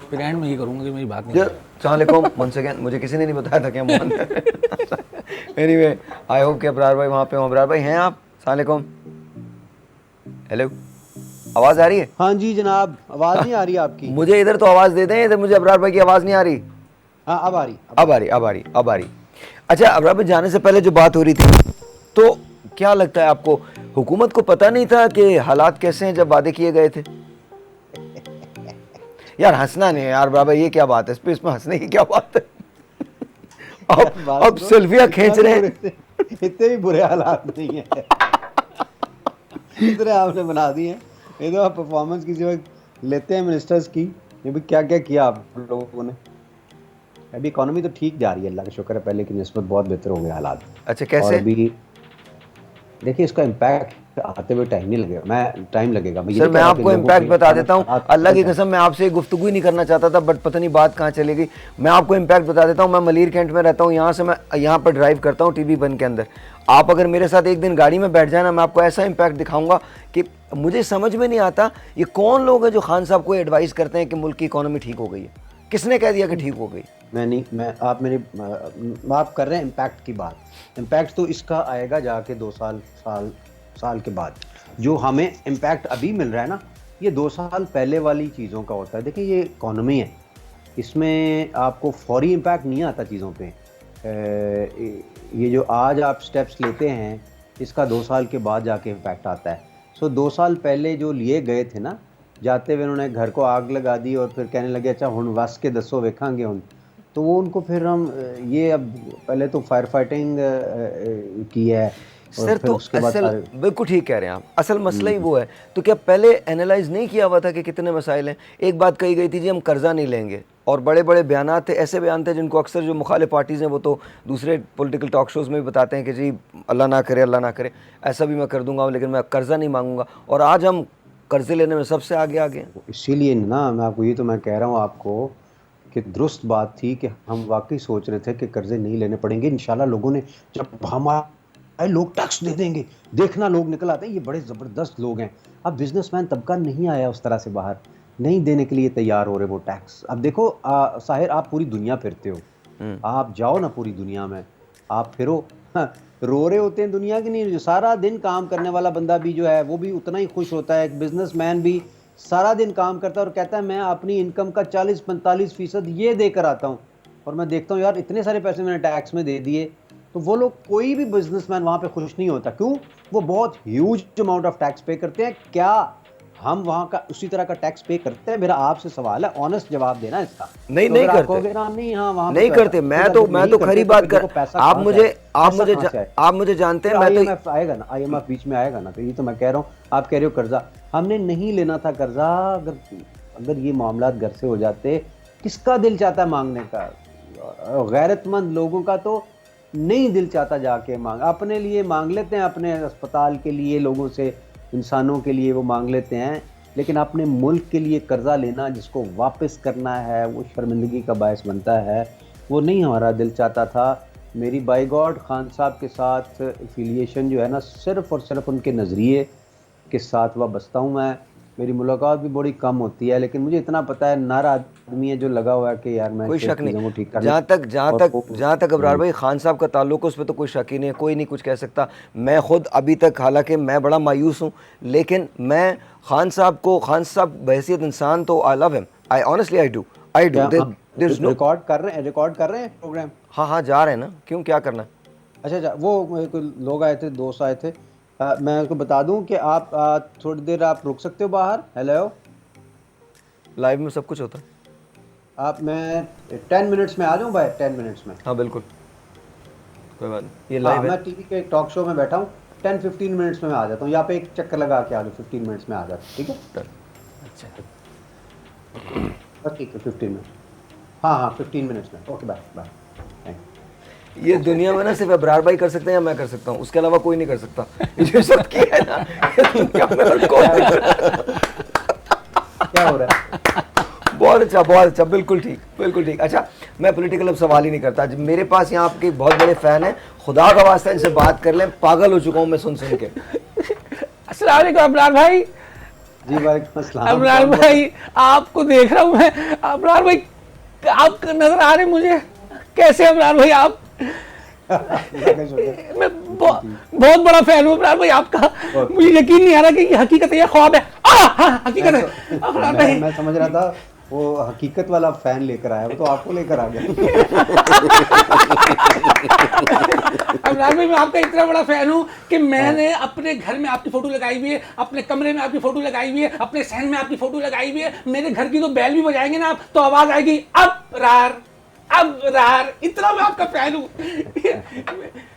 फिर एंड में ये करूँगा कि मेरी बात नहीं अस्सलामुअलैकुम वंस अगेन, मुझे किसी ने नहीं बताया था क्या मोहन। एनीवे आई होप कि अबरार भाई वहाँ पे हो। अबरार भाई हैं आप? अस्सलामुअलैकुम, हेलो, आवाज़ आ रही है? हाँ जी जनाब, आवाज़ नहीं आ रही आपकी? मुझे इधर तो आवाज़ दे दें, इधर मुझे अबरार भाई की आवाज़ नहीं आ रही। हाँ अब आ रही, अब आ रही। अच्छा अबरार भाई, जाने से पहले जो बात हो रही थी, तो क्या लगता है आपको हुकूमत को पता नहीं था कि हालात कैसे हैं जब वादे किए गए थे? यार हंसना नहीं है यार अबरार भाई, ये क्या बात है, इसमें हंसने की क्या बात है? अब सेल्फियां खींच रहे हैं। इतने भी बुरे हालात नहीं है। इतने आपने बना दिए। ये तो आप परफॉर्मेंस किसी वक्त लेते हैं मिनिस्टर्स की, ये भी क्या क्या किया आप लोगों ने। अभी इकोनॉमी तो ठीक जा रही है, अल्लाह का शुक्र है, पहले की निस्बत बहुत बेहतर हो गए हालात। अच्छा कैसे? और अभी देखिए इसका इम्पैक्ट आते हुए टाइम नहीं लगेगा, टाइम लगेगा। सर मैं आपको इम्पैक्ट बता देता हूँ, अल्लाह की कसम मैं आपसे गुफ्तगू ही नहीं करना चाहता था, बट पता नहीं बात कहाँ चली गई। मैं आपको इम्पैक्ट बता देता हूँ। मैं मलीर कैंट में रहता हूँ, यहाँ से मैं यहाँ पर ड्राइव करता हूँ TB1 के अंदर। आप अगर मेरे साथ एक दिन गाड़ी में बैठ जाए ना, मैं आपको ऐसा इम्पैक्ट दिखाऊंगा कि मुझे समझ में नहीं आता ये कौन लोग हैं जो खान साहब को एडवाइस करते हैं कि मुल्क की इकोनॉमी ठीक हो गई है। किसने कह दिया कि ठीक हो गई? आप कर रहे हैं इम्पैक्ट की बात। इम्पैक्ट तो इसका आएगा जाके 2 साल के बाद। जो हमें इम्पैक्ट अभी मिल रहा है ना, ये 2 साल पहले वाली चीज़ों का होता है। देखिए ये इकोनॉमी है, इसमें आपको फौरी इम्पैक्ट नहीं आता चीज़ों पे। ये जो आज आप स्टेप्स लेते हैं, इसका 2 साल के बाद जाके इम्पैक्ट आता है। सो 2 साल पहले जो लिए गए थे ना, जाते हुए उन्होंने घर को आग लगा दी और फिर कहने लगे अच्छा हुण वस के दसो वेखांगे हुण, तो वो उनको फिर हम ये अब पहले तो फायर फाइटिंग की है। सर तो असल बिल्कुल ठीक कह रहे हैं आप, असल मसला ही वो है। तो क्या पहले एनालाइज नहीं किया हुआ था कि कितने मसाइल हैं? एक बात कही गई थी जी हम कर्जा नहीं लेंगे, और बड़े बड़े बयान थे, ऐसे बयान थे जिनको अक्सर जो मुखालिफ पार्टीज़ हैं वो तो दूसरे पॉलिटिकल टॉक शोज़ में भी बताते हैं कि जी अल्लाह ना करे ऐसा भी मैं कर दूंगा, लेकिन मैं कर्जा नहीं मांगूंगा। और आज हम कर्जे लेने में सबसे आगे हैं। इसीलिए ना मैं आपको, ये तो मैं कह रहा हूँ आपको कि दुरुस्त बात थी कि हम वाकई सोच रहे थे कि कर्जे नहीं लेने पड़ेंगे इंशाल्लाह। लोगों ने जब हमारे लोग टैक्स दे देंगे, देखना लोग निकल आते हैं, ये बड़े ज़बरदस्त लोग हैं। अब बिजनेसमैन तबका नहीं आया उस तरह से बाहर, नहीं देने के लिए तैयार हो रहे वो टैक्स। अब देखो साहिर, आप पूरी दुनिया फिरते हो, आप जाओ ना पूरी दुनिया में, आप फिरो, रो रहे होते हैं दुनिया की नहीं। सारा दिन काम करने वाला बंदा भी जो है वो भी उतना ही खुश होता है। एक बिजनेसमैन भी सारा दिन काम करता है और कहता है मैं अपनी इनकम का 40-45% ये देकर आता हूँ, और मैं देखता हूँ यार इतने सारे पैसे मैंने टैक्स में दे दिए। तो वो लोग, कोई भी बिजनेसमैन वहाँ पे खुश नहीं होता। क्यों? वो बहुत ह्यूज अमाउंट ऑफ टैक्स पे करते हैं। क्या हम वहाँ का उसी तरह का टैक्स पे करते हैं? मेरा आपसे सवाल है, ऑनेस्ट जवाब देना इसका। नहीं तो नहीं करते, नहीं, हाँ वहाँ नहीं करते। मैं तो खरी बात कर, आप मुझे जानते हैं। मैं तो आएगा ना, IMF बीच में आएगा ना, तो ये तो मैं कह रहा हूँ। आप कह रहे हो कर्जा, हमने नहीं लेना था कर्जा। अगर ये मामला घर से हो जाते, किसका दिल चाहता है मांगने का? गैरतमंद लोगों का तो नहीं दिल चाहता जाके मांग, अपने लिए मांग लेते हैं, अपने अस्पताल के लिए, लोगों से, इंसानों के लिए वो मांग लेते हैं, लेकिन अपने मुल्क के लिए कर्जा लेना, जिसको वापस करना है, वो शर्मिंदगी का बायस बनता है। वो नहीं हमारा दिल चाहता था। मेरी बाय गॉड खान साहब के साथ एफिलिएशन जो है ना, सिर्फ़ और सिर्फ उनके नज़रिए के साथ वाबस्ता हूँ मैं। मेरी मुलाकात भी बड़ी कम होती है, लेकिन मुझे इतना पता है नारा आदमी है जो लगा हुआ है कि यार मैं कोई शक नहीं। ठीक कर। जहाँ तक अबरार भाई खान साहब का ताल्लुक है, उस पर तो कोई शक ही नहीं है, कोई नहीं कुछ कह सकता। मैं खुद अभी तक, हालांकि मैं बड़ा मायूस हूँ, लेकिन मैं खान साहब बहैसियत इंसान तो I love him, I honestly I do. Record कर रहे हैं प्रोग्राम? हाँ जा रहे हैं ना, क्यों, क्या करना है? अच्छा, वो लोग आए थे, दोस्त आए थे। मैं उसको बता दूं कि आप थोड़ी देर आप रुक सकते हो बाहर? हेलो, लाइव में सब कुछ होता है। मैं 10 मिनट्स में आ जाऊं भाई? 10 मिनट्स में? हाँ बिल्कुल, कोई बात नहीं, ये लाइव है। मैं टीवी के टॉक शो में बैठा हूँ, 10-15 मिनट्स में आ जाता हूँ। यहाँ पे एक चक्कर लगा के आ जाओ, 15 मिनट्स में आ जाता, ठीक है? अच्छा बस ठीक है, 15 मिनट। हाँ 15 मिनट्स में। Okay, bye bye. ये दुनिया में ना सिर्फ अबरार भाई कर सकते हैं या मैं कर सकता हूँ, उसके अलावा कोई नहीं कर सकता। ये सब किया है ना, क्या हो रहा है? बहुत अच्छा, बिल्कुल ठीक। अच्छा, मैं पॉलिटिकल अब सवाल ही नहीं करता। मेरे पास यहाँ आपके बहुत बड़े फैन हैं, खुदा का वास्ता इनसे बात कर लें, पागल हो चुका हूँ मैं सुन के। अस्सलाम वालेकुम अबरार भाई। जी वालेकुम अस्सलाम। अबरार भाई आपको देख रहा हूँ मैं, अबरार भाई आप नजर आ रहे मुझे कैसे? अबरार भाई आप, अल्लाह का शुक्र। मैं बहुत बड़ा फैन हूँ अबरार भाई आपका। मुझे यकीन नहीं आ रहा कि ये हकीकत है या ख्वाब है। हाँ हकीकत है अबरार भाई। मैं समझ रहा था वो हकीकत वाला फैन लेकर आया, वो तो आपको लेकर आ गया। अबरार भाई मैं आपका इतना बड़ा फैन हूँ कि मैंने अपने घर में आपकी फोटो लगाई हुई है, अपने कमरे में आपकी फोटो लगाई हुई है, अपने सहन में आपकी फोटो लगाई हुई है। मेरे घर की तो बैल भी बजाएंगे ना आप तो आवाज आएगी अबरार अबरार। इतना मैं आपका फैन हूँ।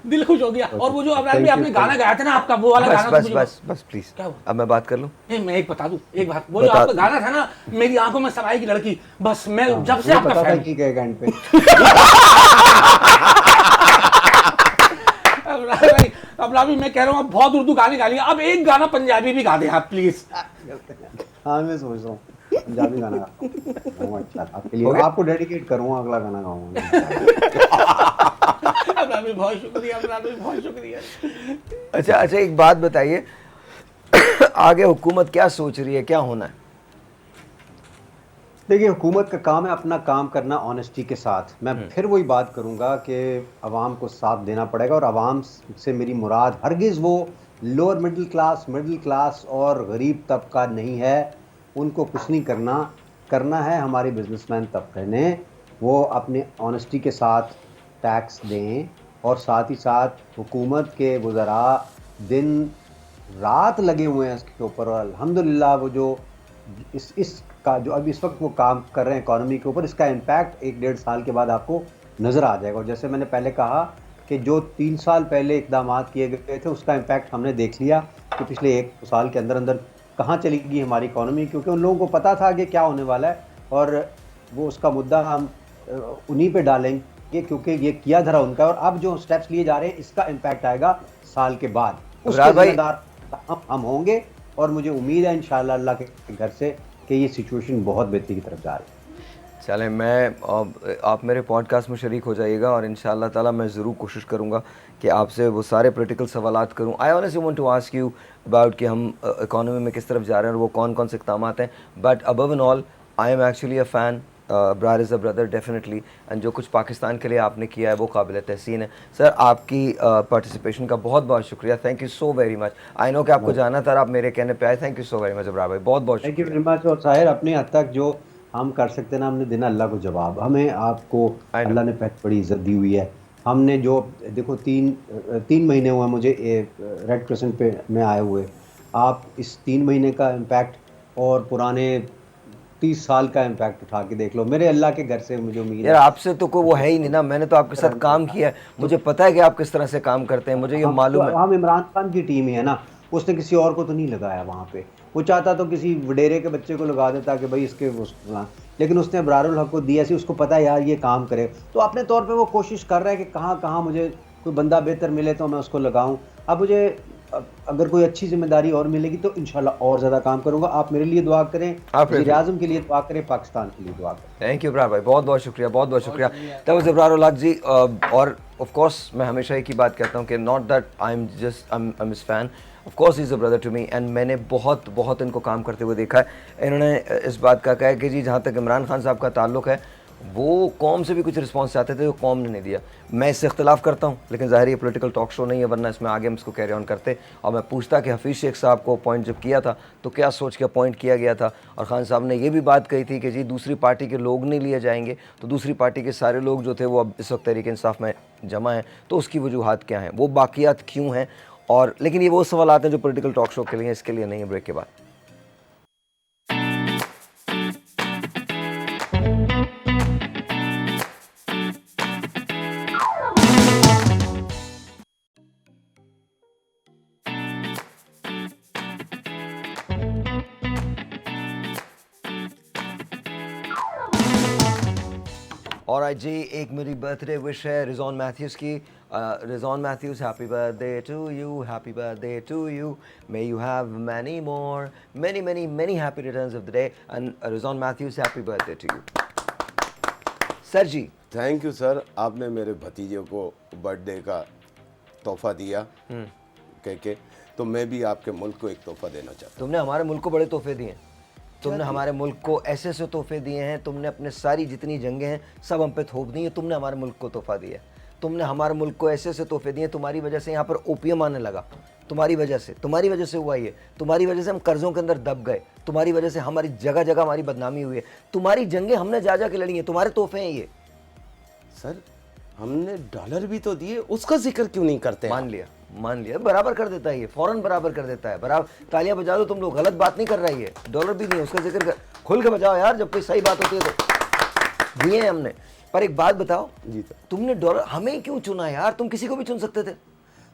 दिल खुश हो गया। और वो जो अबरार भाई आपने गाना गाया था ना आपका, वो वाला गाना बस तो बस बस प्लीज, क्या हुआ? अब मैं बात कर लूं? मैं एक बता दूं, एक बात, वो जो आपका गाना था ना, मेरी आंखों में सवाई की लड़की, बस मैं जब से मुझे आपका पता था फैन कि कहेगा एंड पे। अबरार भाई मैं कह रहा हूँ आप बहुत उर्दू गाने गा लिए, अब एक गाना पंजाबी भी गा दें आप प्लीज। हाँ मैं सोच रहा हूँ पंजाबी गाना गाऊंगा इंशाल्लाह आपके लिए, आपको डेडिकेट करूंगा, अगला गाना गाऊंगा। अबरार भाई बहुत शुक्रिया, अबरार भाई बहुत शुक्रिया। अच्छा अच्छा, एक बात बताइए, आगे हुकूमत क्या सोच रही है, क्या होना है? देखिए हुकूमत का काम है अपना काम करना ऑनेस्टी के साथ। मैं फिर वही बात करूंगा कि अवाम को साथ देना पड़ेगा, और अवाम से मेरी मुराद हरगिज़ वो लोअर मिडिल क्लास और गरीब तबका नहीं है। उनको कुछ नहीं करना, करना है हमारे बिजनेसमैन तबके ने, वो अपने ऑनेस्टी के साथ टैक्स दें, और साथ ही साथ हुकूमत के वज़रा दिन रात लगे हुए हैं इसके ऊपर, और अल्हम्दुलिल्लाह वो जो इस का जो अभी इस वक्त वो काम कर रहे हैं इकॉनमी के ऊपर, इसका इम्पैक्ट 1-1.5 साल के बाद आपको नज़र आ जाएगा। और जैसे मैंने पहले कहा कि जो 3 साल पहले इकदाम किए गए थे उसका इम्पैक्ट हमने देख लिया कि पिछले 1 साल के अंदर अंदर कहाँ चली गई हमारी इकॉनमी, क्योंकि उन लोगों को पता था कि क्या होने वाला है, और वो उसका मुद्दा हम उन्हीं पे डालेंगे क्योंकि ये किया धरा उनका। और अब जो स्टेप्स लिए जा रहे हैं इसका इम्पैक्ट आएगा साल के बाद, उसके जिम्मेदार हम होंगे। और मुझे उम्मीद है इंशाअल्लाह अल्लाह के घर से कि ये सिचुएशन बहुत बेहतरी की तरफ जा रही है। चलें, मैं आप मेरे पॉडकास्ट में शरीक हो जाइएगा, और इंशाअल्लाह ताला मैं ज़रूर कोशिश करूँगा कि आपसे वो सारे पॉलिटिकल सवालात करूँ। I honestly want to ask you about कि हम इकोनॉमी में किस तरफ जा रहे हैं और वो कौन कौन से इक़दाम हैं। But above and all I am actually a fan, Abrar is a brother definitely, and जो कुछ पाकिस्तान के लिए आपने किया है वो काबिल तहसीन है। सर आपकी पार्टिसिपेशन का बहुत बहुत शुक्रिया, thank you so very much. I know कि आपको जाना था, आप मेरे कहने पे आए, thank you so very much Abrar भाई, बहुत बहुत थैंक यू शुक्रिया। Very much. और साहिर अपने हद तक जो हम कर सकते हैं ना, हमने देना अल्लाह को जवाब, हमें आपको आई नो। अल्लाह ने पहले बड़ी इज्जत दी हुई है। हमने जो देखो 3 महीने हुए मुझे रेड क्रिसेंट पे में आए हुए, आप इस 3 महीने का इम्पैक्ट और पुराने 30 साल का इम्पैक्ट उठा के देख लो। मेरे अल्लाह के घर से मुझे उम्मीद यार है आपसे तो कोई वो है ही नहीं ना, मैंने तो आपके साथ काम किया है, मुझे पता है कि आप किस तरह से काम करते हैं, मुझे ये मालूम है। हम इमरान खान की टीम ही है ना, उसने किसी और को तो नहीं लगाया वहाँ पे। वो चाहता तो किसी वडेरे के बच्चे को लगा देता कि भाई इसके लेकिन उसने अबरारुल हक को दिया सी, उसको पता है यार ये काम करे, तो अपने तौर पे वो कोशिश कर रहा है कि कहाँ कहाँ मुझे कोई बंदा बेहतर मिले तो मैं उसको लगाऊं। अब मुझे अगर कोई अच्छी जिम्मेदारी और मिलेगी तो इंशाल्लाह और ज़्यादा काम करूंगा। आप मेरे लिए दुआ करें, वज़ीर-ए-आज़म के लिए दुआ करें, पाकिस्तान के लिए दुआ करें। थैंक यू इब्रार भाई, बहुत बहुत शुक्रिया, बहुत बहुत शुक्रिया। दैट वाज इब्रार हक जी। और ऑफ कोर्स मैं हमेशा एक ही बात कहता हूँ कि not that I am just I am his fan, of course he is a brother to me, and मैंने बहुत बहुत इनको काम करते हुए देखा है। इन्होंने इस बात का कहा है कि जी जहाँ तक इमरान खान साहब का ताल्लुक़ है, वो कौम से भी कुछ रिस्पांस चाहते थे, वो कौम ने नहीं दिया। मैं इससे इख्तिलाफ़ करता हूँ, लेकिन ज़ाहिर ये पॉलिटिकल टॉक शो नहीं है, वरना इसमें आगे हम इसको कैरी ऑन करते। और मैं पूछता कि हफीज़ शेख साहब को अपॉइंट जब किया था तो क्या सोच के अपॉइंट किया गया था, और खान साहब ने ये भी बात कही थी कि जी दूसरी पार्टी के लोग नहीं लिए जाएंगे, तो दूसरी पार्टी के सारे लोग जो थे वो अब इस वक्त तहरीक इंसाफ में जमा हैं, तो उसकी वजूहात क्या हैं, वो बाकियात क्यों हैं। और लेकिन ये वो सवाल आते हैं जो पॉलिटिकल टॉक शो के लिए, इसके लिए नहीं है। ब्रेक के बाद और जी एक मेरी बर्थडे विश है रिजवान मैथ्यूज़ की। Rizwan Matthews happy birthday to you, happy birthday to you, may you have many more many many many happy returns of the day, and Rizwan Matthews happy birthday to you. Sir ji thank you sir, आपने मेरे भतीजे को birthday का तोहफा दिया कह के, तो मैं भी आपके मुल्क को एक तोहफा देना चाहता हूँ। तुमने हमारे मुल्क को बड़े तोहफे दिए हैं, तुमने हमारे मुल्क को ऐसे ऐसे तोहफे दिए हैं, तुमने अपने सारी जितनी जंगें हैं सब हम पे थोप दी हैं, तुमने हमारे मुल्क को तोहफा दिया है। तुमने हमारे मुल्क को ऐसे ऐसे तोहफे दिए, तुम्हारी वजह से यहाँ पर ओपीएम आने लगा, तुम्हारी वजह से हुआ ये, तुम्हारी वजह से हम कर्जों के अंदर दब गए, तुम्हारी वजह से हमारी जगह जगह हमारी बदनामी हुई है, तुम्हारी जंगें हमने जा जा के लड़ी हैं, तुम्हारे तोहफे हैं ये। सर हमने डॉलर भी तो दिए, उसका जिक्र क्यों नहीं करते? मान लिया, बराबर कर देता है ये, फौरन बराबर कर देता है। बराबर तालियां बजा दो तुम लोग, गलत बात नहीं कर रहा है ये, डॉलर भी नहीं, उसका जिक्र कर, खुल के बजाओ यार, जब कोई सही बात होती है तो। दिए हैं हमने, पर एक बात बताओ जी सर। तुमने डॉलर हमें क्यों चुना यार? तुम किसी को भी चुन सकते थे।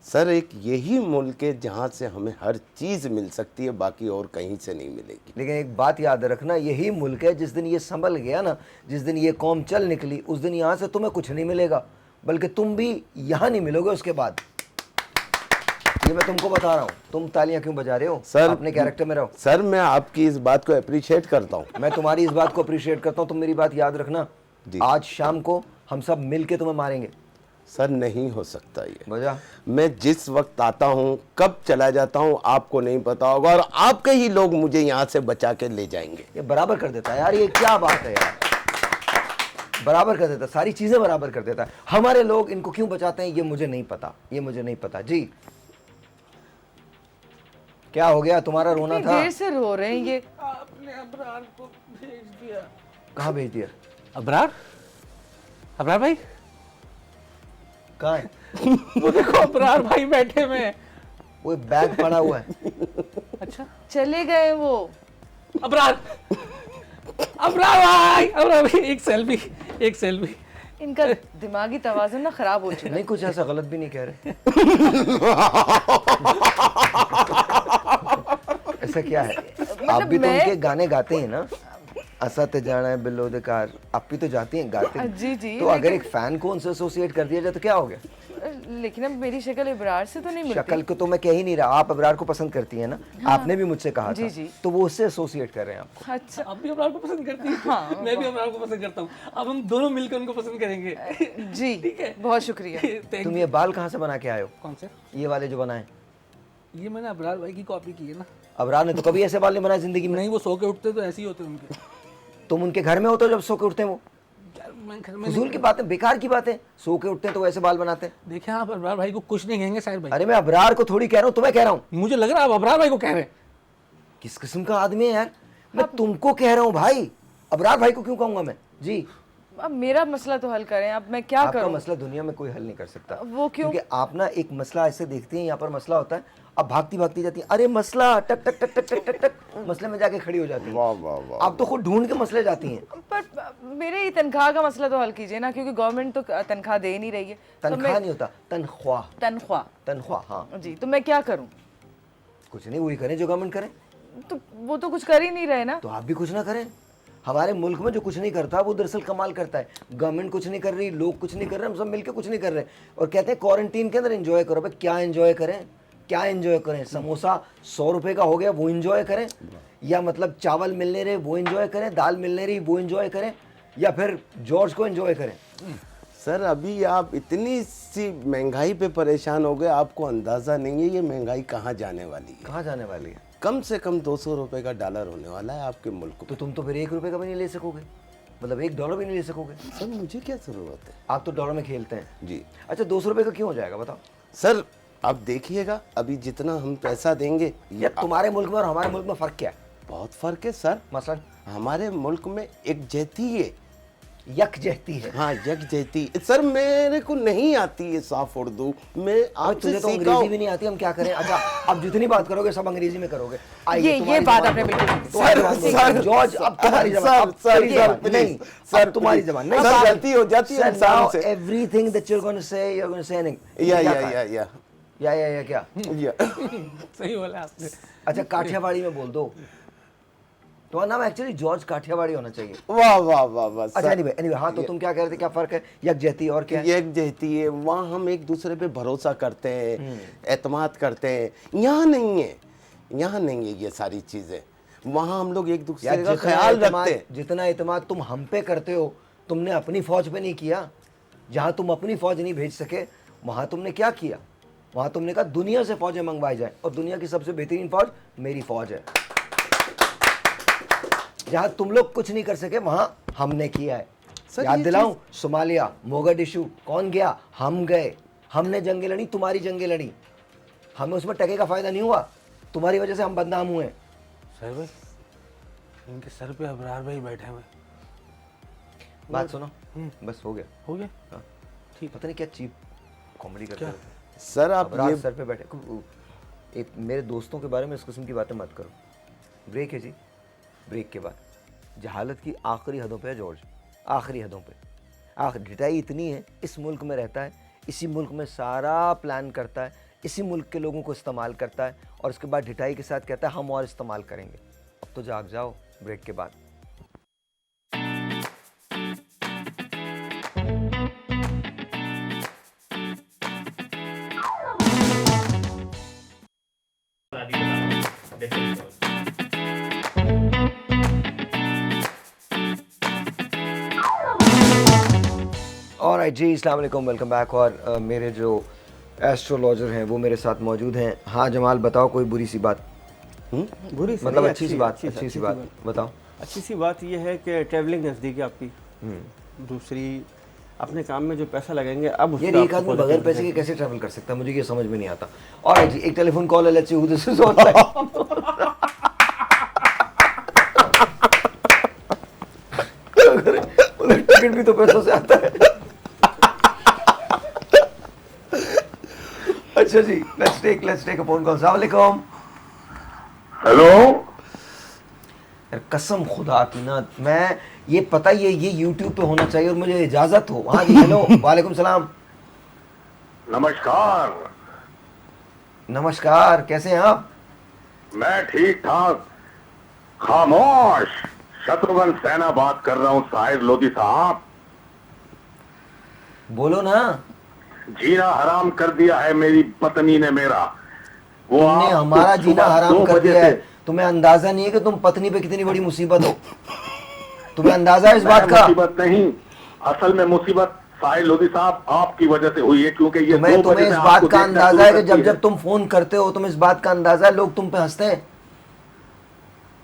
सर एक यही मुल्क है जहाँ से हमें हर चीज़ मिल सकती है, बाकी और कहीं से नहीं मिलेगी। लेकिन एक बात याद रखना, यही मुल्क है जिस दिन ये संभल गया ना, जिस दिन ये कौम चल निकली, उस दिन यहाँ से तुम्हें कुछ नहीं मिलेगा, बल्कि तुम भी यहाँ नहीं मिलोगे उसके बाद। ये मैं तुमको बता रहा हूँ। तुम तालियां क्यों बजा रहे हो? सर अपने कैरेक्टर में रहो। सर मैं आपकी इस बात को अप्रिशिएट करता हूँ। मैं तुम्हारी इस बात को अप्रिशिएट करता हूँ, तुम मेरी बात याद रखना। आज शाम को हम सब मिल के तुम्हें मारेंगे। सर नहीं हो सकता ये। बजा। मैं जिस वक्त आता हूँ, कब चला जाता हूँ आपको नहीं पता होगा, और आपके ही लोग मुझे यहाँ से बचा के ले जाएंगे। ये बराबर कर देता है यार, ये क्या बात है यार, बराबर कर देता, सारी चीजें बराबर कर देता है। हमारे लोग इनको क्यों बचाते हैं ये मुझे नहीं पता, ये मुझे नहीं पता। जी क्या हो गया? तुम्हारा रोना था? देर से रो रहे हैं ये। आपने अबरार को भेज दिया। कहाँ भेज दिया? अबरार? अबरार भाई? कहाँ है? वो देखो अबरार भाई बैठे हुए हैं। वो बैग पड़ा हुआ है। अच्छा चले गए वो। अबरार, अबरार भाई, अबरार भाई, एक सेल्फी। इनका दिमागी तवाज़ुन ना खराब हो चुका है। नहीं कुछ ऐसा गलत भी नहीं कह रहे। ऐसा क्या है? आप भी तो उनके गाने गाते हैं ना, असत जाना है बिलो दे कार, आप भी तो जाती हैं गाते हैं। जी तो अगर एक फैन को उनसे एसोसिएट कर दिया जाए तो क्या हो गया? लेकिन अब मेरी शक्ल इब्रार से तो नहीं मिलती। शक्ल को तो मैं कह ही नहीं रहा, आप अबरार को पसंद करती हैं ना। हाँ। आपने भी मुझसे कहा जी, था जी। तो वो उससे एसोसिएट कर रहे हैं आपको। अच्छा आप भी अबरार को पसंद करती हैं? हाँ, मैं भी अबरार को पसंद करता हूँ। अब हम दोनों मिलकर उनको पसंद करेंगे। जी ठीक है, बहुत शुक्रिया। Thank तुम you। ये बाल कहाँ से बना के आए हो? कौन से? ये वाले जो बनाए? ये मैंने अबरार भाई की कॉपी की है ना। अबरार ने तो कभी ऐसे बाल नहीं बनाए जिंदगी में। नहीं, वो सो के उठते तो ऐसे ही होते उनके। तुम उनके घर में होते हो जब सो के उठते हैं वो? यार मैं घर में फजूल की बातें, बेकार की बातें। सो के उठते हैं तो वैसे बाल बनाते हैं। देखें, आप अबरार भाई को कुछ नहीं कहेंगे साहिर भाई। अरे मैं अबरार को थोड़ी कह रहा हूँ, तुम्हें कह रहा हूँ। मुझे लग रहा है आप अबरार भाई को कह रहे हैं। किस किस्म का आदमी है यार? मैं तुमको कह रहा हूँ भाई, अबरार भाई को क्यों कहूंगा मैं? जी अब मेरा मसला तो हल करें, अब मैं क्या आपका करूं? मसला दुनिया में कोई हल नहीं कर सकता। वो क्यों? क्योंकि आप ना एक मसला ऐसे देखती हैं, यहाँ पर मसला होता है, अब भागती भागती जाती है, अरे मसला, टक टक टक टक टक टक टक, मसले में जाके खड़ी हो जाती है। वाह वाह वाह। आप तो खुद ढूंढ के मसले जाती हैं। पर मेरे ही तनख्वाह का मसला तो हल कीजिए ना, क्योंकि गवर्नमेंट तो तनख्वाह दे ही नहीं रही है। तो तनख्वाह नहीं होता, तनख्वाह। तनख्वाह। तनख्वाह, हाँ। जी, तो मैं क्या करूं? कुछ नहीं, वही करें जो गवर्नमेंट करे। तो वो तो कुछ कर ही नहीं रहे ना। तो आप भी कुछ ना करें। हमारे मुल्क में जो कुछ नहीं करता वो दरअसल कमाल करता है। गवर्नमेंट कुछ नहीं कर रही, लोग कुछ नहीं कर रहे, हम सब मिलकर कुछ नहीं कर रहे, और कहते हैं क्वारंटीन के अंदर एंजॉय करो। भाई क्या एंजॉय करें? क्या एंजॉय करें? समोसा 100 रुपए का हो गया वो एंजॉय करें, या मतलब चावल मिलने रहे वो एंजॉय करें, दाल मिलने रही वो एंजॉय करें, या फिर जॉर्ज को एंजॉय करें? सर अभी आप इतनी सी महंगाई पे परेशान हो गए, आपको अंदाजा नहीं है ये महंगाई कहाँ जाने वाली है। कहाँ जाने वाली है? कम से कम 200 रुपए का डॉलर होने वाला है आपके मुल्क तो में। तुम तो फिर 1 रुपए का भी नहीं ले सकोगे, मतलब $1 भी नहीं ले सकोगे। सर मुझे क्या जरूरत है? आप तो डॉलर में खेलते हैं। जी अच्छा 200 रुपए का क्यों हो जाएगा बताओ? सर आप देखिएगा अभी जितना हम पैसा देंगे या तुम्हारे मुल्क में और हमारे मुल्क में फ़र्क क्या है? बहुत फर्क है सर। मसलन हमारे मुल्क में एक जहती है। यकजहती है। हाँ यकजहती। सर मेरे को नहीं आती है साफ उर्दू, मैं अब आपसे तुझे तो सीखा अंग्रेजी हूँ। भी नहीं आती, हम क्या करें? अच्छा अब जितनी बात करोगे सब अंग्रेजी में करोगे। आइए, ये तुम्हारी बात जबान आपने बोलो। बिल्कुल- तुम्हारी सर, जबान सर, बोलो। जॉर्ज अब तुम्हारी जबान, सर, अब सर, तेरी सर, जबान, प्लीज, नहीं सर, अब तुम्हारी प्लीज। जबान नहीं। सर, अब- गलती हो जाती है Sir, इंसान now से। everything that you're going to say, you're going to say anything। या क्या या कहा? या क्या या सही बोला आपने। अच्छा काठियावाड़ी में बोल दो। तुम्हारा नाम एक्चुअली जॉर्ज काठियावाड़ी होना चाहिए। वाह वाह वाह वाह। अच्छा एनीवे हाँ, तो तुम क्या कह रहे थे, क्या फर्क है यकजहती और क्या है? यकजहती है, वहाँ हम एक दूसरे पे भरोसा करते हैं, एतमाद करते हैं। यहाँ नहीं है, यहाँ नहीं है ये सारी चीजें। वहाँ हम लोग एक दूसरे यार का ख्याल रखते हैं। जितना एतमाद तुम हम पे करते हो, तुमने अपनी फौज पे नहीं किया। जहाँ तुम अपनी फौज नहीं भेज सके वहाँ तुमने क्या किया? वहां तुमने कहा दुनिया से फौजें मंगवाई जाए, और दुनिया की सबसे बेहतरीन फौज मेरी फौज है। जहां तुम लोग कुछ नहीं कर सके वहां हमने किया है। सर, याद ये दिलाऊं, सोमालिया, मोगाडिशु, कौन गया? हम गए। हमने जंगें लड़ी, तुम्हारी जंगें लड़ी, हमें उसमें टके का फायदा नहीं हुआ, तुम्हारी वजह से हम बदनाम हुए। सर भाई, इनके सर पे अबरार भाई बैठे हुए। बात सुनो, बस हो गया। हो गया? हाँ। ठीक, पता नहीं क्या चीप कॉमेडी करते हो। सर आप अबरार ये सर पे बैठे। एक मेरे दोस्तों के बारे में इस किस्म की बातें मत करो। ब्रेक है जी, ब्रेक के बाद जहालत की आखिरी हदों पे है जॉर्ज, आखिरी हदों पे। आखिर ढिठाई इतनी है, इस मुल्क में रहता है, इसी मुल्क में सारा प्लान करता है, इसी मुल्क के लोगों को इस्तेमाल करता है, और उसके बाद ढिठाई के साथ कहता है हम और इस्तेमाल करेंगे। अब तो जाग जाओ ब्रेक के बाद। ऑलराइट जी, अस्सलाम वालेकुम, वेलकम बैक। और मेरे जो एस्ट्रोलॉजर हैं वो मेरे साथ मौजूद हैं। हाँ जमाल, बताओ कोई बुरी सी बात। बुरी सी मतलब नहीं, अच्छी सी बात, अच्छी सी बात बताओ। अच्छी सी बात यह है कि ट्रैवलिंग नज़दीक है आपकी। दूसरी, अपने काम में जो पैसा लगाएंगे अब यार एक आदमी बगैर पैसे के कैसे ट्रैवल कर सकता है, मुझे ये समझ में नहीं आता। ऑलराइट जी, एक टेलीफोन कॉल है, let's see who this is online. Ticket भी तो पैसों से आता है। अच्छा ji, let's take a phone call. अस्सलाम वालेकुम। हेलो। यार कसम खुदा की ना, मैं ये पता ही है ये YouTube पे होना चाहिए और मुझे इजाजत हो। हाँ जी, हेलो, वालेकुम सलाम। नमस्कार। नमस्कार, कैसे हैं आप? मैं ठीक ठाक। खामोश, शत्रुघ्न सेना बात कर रहा हूँ। साहिर लोधी साहब, बोलो ना। जीना हराम कर दिया है मेरी पत्नी ने मेरा। वो तुमने आप हमारा सुबह जीना हराम 2 कर बजे दिया है। से- तुम्हें अंदाजा नहीं है कि तुम पत्नी पे कितनी बड़ी मुसीबत हो? तुम्हें अंदाजा है इस मैं बात का? मुसीबत नहीं, असल में मुसीबत साहिर लोधी साहब आपकी वजह से हुई है, क्योंकि ये 2 तुम्हें बजे इस से बात आपको का देखना अंदाजा शुरू है कि करती जब है। जब तुम फोन करते हो तुम्हें इस बात का अंदाजा है लोग तुम पे हंसते हैं?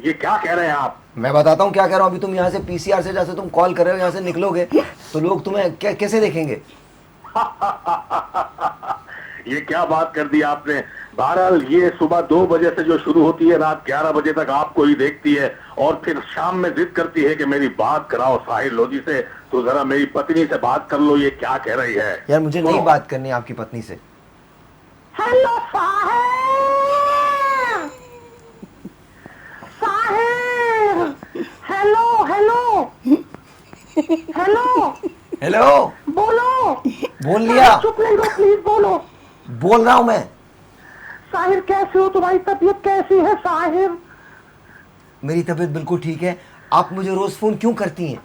ये क्या कह रहे हैं आप? मैं बताता हूँ क्या कह रहा हूँ। अभी तुम यहाँ से PCR से जैसे तुम कॉल कर रहे हो, यहाँ से निकलोगे तो लोग तुम्हें कैसे देखेंगे? ये क्या बात कर दी आपने। बहरहाल ये सुबह 2 बजे से जो शुरू होती है, रात 11 बजे तक आपको ही देखती है, और फिर शाम में जिद करती है कि मेरी बात कराओ साहिर लोधी से। तो जरा मेरी पत्नी से बात कर लो, ये क्या कह रही है। यार मुझे नहीं बात करनी आपकी पत्नी से। Hello Sahir, Sahir, hello hello hello, hello, बोलो। बोल लिया? चुप नहीं रहो प्लीज, बोलो। बोल रहा हूँ मैं। साहिर कैसे हो, तुम्हारी तबीयत कैसी है साहिर? मेरी तबीयत बिल्कुल ठीक है। आप मुझे रोज फोन क्यों करती हैं?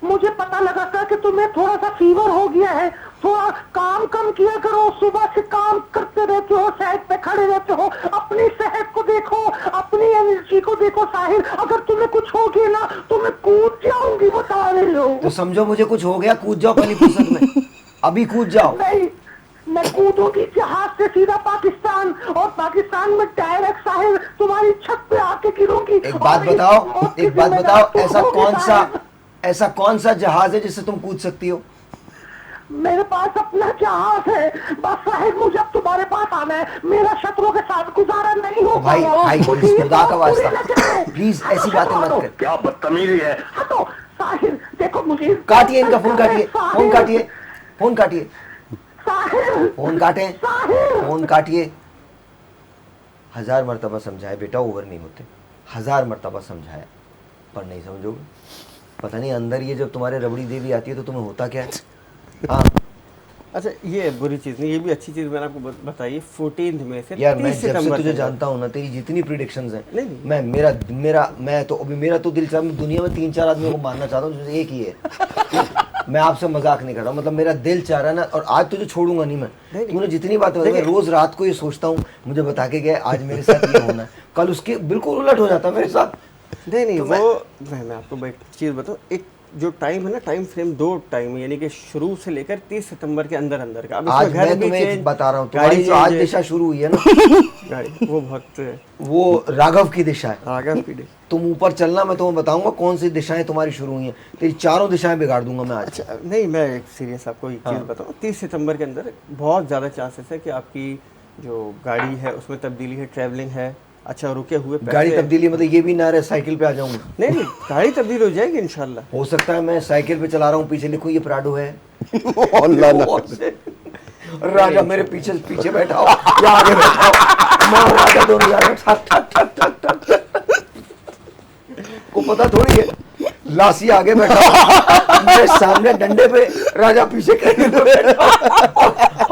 मुझे पता लगा था कि तुम्हें थोड़ा सा फीवर हो गया है, थोड़ा काम कम किया करो। सुबह से काम करते रहते हो, साइड पे खड़े रहते हो। अपनी सेहत को देखो, अपनी एनर्जी को देखो साहिर। अगर तुम्हें कुछ हो गया ना तो मैं कूद जाऊंगी, बता रही हो। तो समझो मुझे कुछ हो गया, कूद जाओ पहली फुर्सत में, अभी कूद जाओ। नहीं, मैं कूदूंगी जहाज से सीधा पाकिस्तान, और पाकिस्तान में डायरेक्ट साहिर तुम्हारी छत पे आके गिरूंगी। एक बात और इस बताओ, मौत की एक बात जिम्मेदार बताओ, तुम होगे ऐसा कौन सा जहाज है जिससे तुम कूद सकती हो? मेरे पास अपना जहाज है, बस साहिब मुझे अब तुम्हारे पास आना है। मेरा शत्रुओं के साथ गुजारा नहीं हो भाई पाया। भाई मुझे प्लीज, ये खुदा का बात बुरी वास्ता, लगे है। प्लीज ऐसी बातें मत कर। क्या बदतमीजी है। हटो साहिर, देखो मुझे काटिए इनका फोन, काटिए साहिर, फोन, काटिए फोन, काटिए साहिर, फोन, काटें साहिर। फोन, काटिए। 1000 मरतबा समझाए बेटा, ओवर नहीं होते। 1000 मरतबा समझाया पर नहीं समझोगे। पता नहीं अंदर ये जब तुम्हारे रबड़ी देवी आती है तो तुम्हें होता क्या है। हाँ अच्छा, ये बुरी चीज़ नहीं, ये भी अच्छी चीज़ मैंने आपको बताई। 14 में से यार, मैं 30 जब से सितंबर तुझे तक। जानता हूँ ना, तेरी जितनी प्रिडिक्शंस हैं, नहीं, नहीं। मैं मेरा तो दिल चाह, मैं दुनिया में 3-4 आदमियों को मानना चाहता हूँ, जिसमें एक ही है। मैं आपसे मजाक नहीं कर रहा हूँ, मतलब मेरा दिल चाह रहा है ना, और आज तुझे छोड़ूंगा नहीं मैं। तूने जितनी बातें बताई, मैं रोज रात को ये सोचता हूँ, मुझे बता के गया आज मेरे साथ ये होना है, कल उसके बिल्कुल उलट हो जाता है मेरे साथ। नहीं तो वो मैं आपको एक चीज़ बताऊँ। एक जो टाइम है ना, टाइम फ्रेम 2 टाइम है, यानी कि शुरू से लेकर 30 सितंबर के अंदर अंदर का। अब आज इसमें घर मैं भी तुम्हें change, बता रहा हूँ, गाड़ी तुम्हारी जो आज change है, दिशा शुरू हुई है ना, गाड़ी वो बहुत वो राघव की दिशा है। आगे पीढ़ी। तुम ऊपर चलना, मैं तुम्हें बताऊंगा कौन सी दिशाएं तुम्हारी शुरू हुई हैं, तेरी चारों दिशाएं बिगाड़ दूंगा मैं आज। अच्छा नहीं, मैं एक सीरियस आपको एक चीज़ बताऊँ, 30 सितंबर के अंदर बहुत ज़्यादा चांसेस है कि आपकी जो गाड़ी है उसमें तब्दीली है, ट्रैवलिंग है, अच्छा रुके हुए पैसे। गाड़ी तब्दीली मतलब ये भी ना रहे साइकिल पे आ जाऊंगा। नहीं नहीं, गाड़ी तब्दील हो जाएगी इंशाल्लाह। हो सकता है मैं साइकिल पे चला रहा हूँ, पीछे लिखूं ये प्राडो है। राजा मेरे पीछे पीछे बैठा हो या आगे बैठा हो, मैं और राजा दोनों जा रहे हैं, ठक ठक ठक ठक ठक। को पता थोड़ी है लासी आगे बैठा हो, मेरे सामने डंडे पे, राजा पीछे कहीं पे बैठा हो।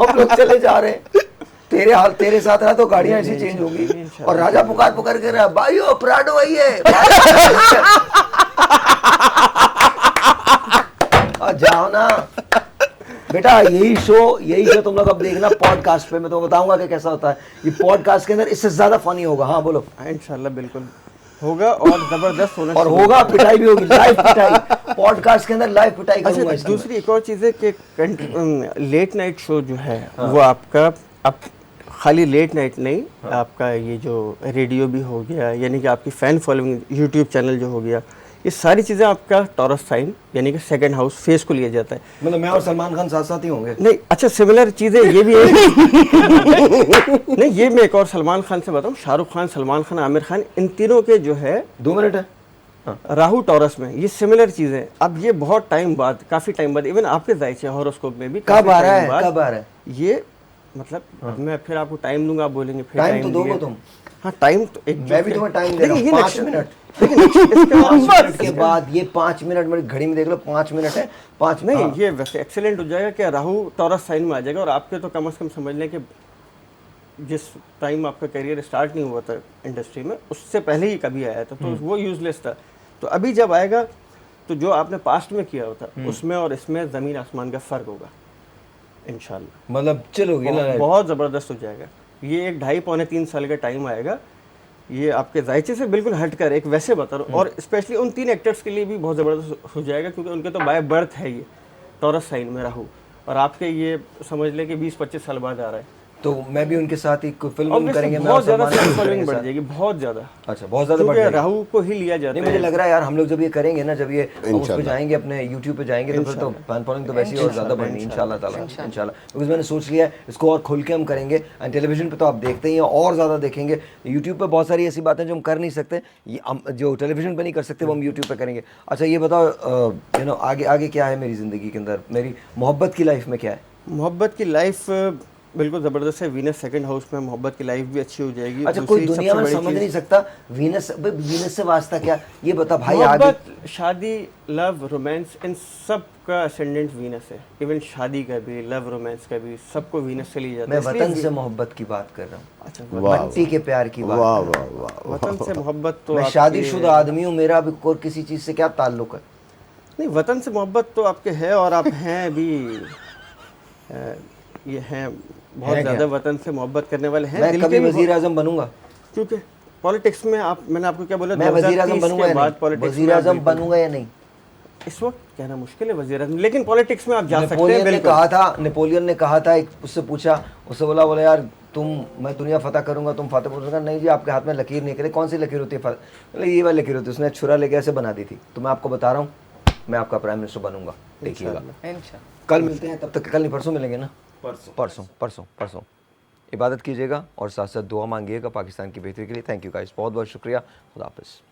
हम लोग चले जा रहे हैं, तेरे हाल तेरे साथ रहा तो गाड़ियां ऐसी चेंज होगी। और राजा पुकार पुकार के रहा, भाइयों प्राडो आई है। जाओ ना बेटा, यही शो तुम लोग अब देखना पॉडकास्ट पे, मैं तुम्हें बताऊंगा कि कैसा होता है ये पॉडकास्ट के अंदर, इससे ज्यादा फनी होगा। हाँ बोलो। इंशाल्लाह बिल्कुल होगा और जबरदस्त होना और चाहिए। होगा, पिटाई भी होगी, लाइव पिटाई पॉडकास्ट के अंदर, लाइव पिटाई करूंगा अच्छा, इसके अंदर। दूसरी एक और चीज़ है कि लेट नाइट शो जो है वो आपका, अब खाली लेट नाइट नहीं, आपका ये जो रेडियो भी हो गया, यानी कि आपकी फ़ैन फॉलोइंग, यूट्यूब चैनल जो हो गया, ये सारी चीज़ें आपका टॉरस साइन यानी कि सेकंड हाउस फेस को लिया जाता है। मतलब मैं और सलमान खान साथ साथ ही होंगे। नहीं अच्छा, सिमिलर चीज़ें ये भी है। नहीं, ये मैं एक और सलमान खान से बताऊँ, शाहरुख खान, सलमान खान, आमिर खान, इन तीनों के जो है 2 मिनट है। राहु टॉरस में, ये सिमिलर चीज़ें। अब ये बहुत टाइम बाद, काफ़ी टाइम बाद, इवन आपके जायचे हॉरोस्कोप में भी कब काफी आ रहा time है, बाद कब आ रहा है? ये मतलब मैं फिर आपको टाइम दूंगा, आप बोलेंगे फिर टाइम तो दोगे दिए। तुम। हाँ टाइम तो एक, मैं भी तुम्हें टाइम दे रहा हूँ, 5 मिनट। लेकिन इसके 5 बाद मिनट के बाद, ये 5 मिनट मेरी घड़ी में देख लो, 5 मिनट है, 5 नहीं, ये वैसे एक्सीलेंट हो जाएगा कि राहु टॉरस साइन में आ जाएगा। और आपके तो कम से कम समझ लें कि जिस टाइम आपका करियर स्टार्ट नहीं हुआ था इंडस्ट्री में, उससे पहले ही कभी आया था, तो वो यूजलेस था। तो अभी जब आएगा तो जो आपने पास्ट में किया होता उसमें और इसमें ज़मीन आसमान का फ़र्क होगा इंशाल्लाह। मतलब चलोगे ना, बहुत ज़बरदस्त हो जाएगा। ये एक 2.5-3 साल का टाइम आएगा, ये आपके जायचे से बिल्कुल हट कर एक वैसे बता रहा हूँ। और स्पेशली उन 3 एक्टर्स के लिए भी बहुत ज़बरदस्त हो जाएगा, क्योंकि उनके तो बाय बर्थ है ये टॉरस साइन में राहु, और आपके ये समझ लें कि 20-25 साल बाद आ रहा है। तो मैं भी उनके साथ ही कोई फिल्म Obviously करेंगे, मैं बहुत और ज़्यादा सलमान खान फॉलोइंग करेंगे बढ़ साथ। जाएगी, बहुत ज़्यादा। अच्छा, बहुत ज्यादा बढ़ क्योंकि जाएगी। राहु को ही लिया जाता नहीं, है। मुझे लग रहा है यार, हम लोग जब ये करेंगे ना, जब ये उस पे जाएंगे, अपने YouTube पे जाएंगे, तो फिर तो फैन फॉलोइंग तो वैसे ही और ज्यादा बढ़नी इंशाल्लाह ताला, इंशाल्लाह। बिकॉज़ मैंने सोच लिया है इसको और खुल के हम करेंगे। एंड टेलीविजन पे तो आप देखते ही हैं, और ज्यादा देखेंगे। YouTube पे बहुत सारी ऐसी बातें जो हम कर नहीं सकते, ये हम जो टेलीविजन पे नहीं कर सकते, वो हम YouTube पे करेंगे। अच्छा ये बताओ, यू नो आगे आगे क्या है मेरी जिंदगी के अंदर, मेरी मोहब्बत की लाइफ में क्या है? मोहब्बत की लाइफ बिल्कुल ज़बरदस्त है। वीनस सेकंड हाउस में मोहब्बत की लाइफ भी अच्छी हो जाएगी। अच्छा, कोई दूसरी दुनिया सबसे में बड़ी समझ चीज़- नहीं सकता वीनस से वास्ता क्या, ये बता भाई। आगे मोहब्बत, शादी, लव, रोमांस, इन सब का असेंडेंट वीनस है। इवन शादी का भी, लव रोमांस का भी, सबको वीनस से लिया जाता मैं है। इसलिए वतन से मोहब्बत की बात कर रहा हूँ, अच्छा, मट्टी के प्यार की बात वाह कर रहा हूँ। वाह वाह। वतन से मोहब्बत तो मैं आपके- शादीशुदा आदमी हूँ, मेरा भी और किसी चीज से क्या ताल्लुक है? नहीं, वतन से मोहब्बत तो आपके है, और आप हैं भी, ये हैं बहुत है ज़्यादा क्या? वतन से मोहब्बत करने वाले हैं। मैं दिल कभी के भी वजीर आजम बनूंगा, क्योंकि पॉलिटिक्स में आप, मैंने आपको क्या बोला, मैं वजीर आजम 2030 बनूंगा के या बाद नहीं, पॉलिटिक्स वजीर में आप आजम बिल्कुल- बनूंगा या नहीं? इस वक्त कहना मुश्किल है वजीर आजम, लेकिन पॉलिटिक्स में आप जा सकते हैं नेपोलियन ने बिल्कुल। कहा था, नेपोलियन ने कहा था, एक उससे पूछा, उससे बोला यार मैं दुनिया फतह करूंगा, तुम फतेह बोल रहे नहीं जी, आपके हाथ में लकीर नहीं करे। कौन सी लकीर होती है? बोले ये वाली लकीर होती है। उसने छुरा लेके ऐसे बना दी थी। तो मैं आपको बता रहा हूँ, मैं आपका प्राइम मिनिस्टर बनूंगा, देखिएगा। कल मिलते हैं, तब तक कल नहीं परसों मिलेंगे ना, परसों इबादत कीजिएगा और साथ साथ दुआ मांगिएगा पाकिस्तान की बेहतरी के लिए। थैंक यू गाइस, बहुत बहुत शुक्रिया, खुदा हाफिज़।